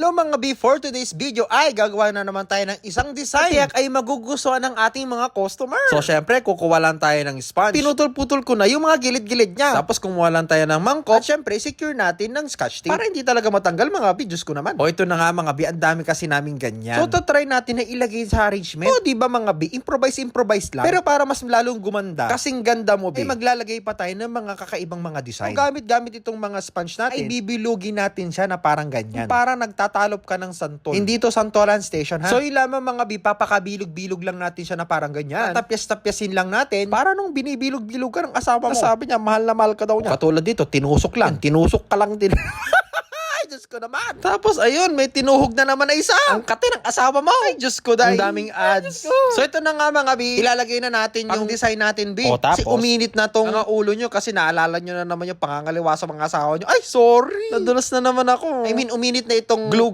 Hello mga B, for today's video ay gagawa na naman tayo ng isang design. Tiyak ay magugustuhan ng ating mga customer. So syempre, kukuha lang tayo ng sponge. Pinutol-putol ko na yung mga gilid-gilid niya. Tapos kumuha lang tayo ng mangkok. At syempre, secure natin ng scotch tape. Para hindi talaga matanggal mga B, Diyos ko naman. O ito na nga mga B, ang dami kasi namin ganyan. So try natin na ilagay sa arrangement. O diba mga B, improvise lang. Pero para mas lalong gumanda, kasing ganda mo B, ay maglalagay pa tayo ng mga kakaibang mga design. So gamit-gamit itong mga sponge natin, ay bibilugin natin siya na parang ganyan. Parang nagtatalop ka ng santol. Hindi to santolan station ha. So yun lamang mga B, papakabilog-bilog lang natin siya na parang ganyan. Tapyas-tapyasin lang natin. Para nung binibilog-bilog ka ng asawa mo. Sabi niya, mahal na mahal ka daw niya. Katulad dito, tinusok lang. Tinusok ka lang din. Ay, Diyos ko naman. Tapos, ayun, may tinuhog na naman na isa. Ang kate ng asawa mo. Ay, Diyos ko dahil. Ang daming ads. So, ito na nga mga B. Ilalagay na natin yung design natin, B. O, tapos? Kasi uminit na tong mga ulo nyo kasi naalala nyo na naman yung pangangaliwa sa mga asawa nyo. Ay, sorry. Nadulas na naman ako. I mean, uminit na itong glue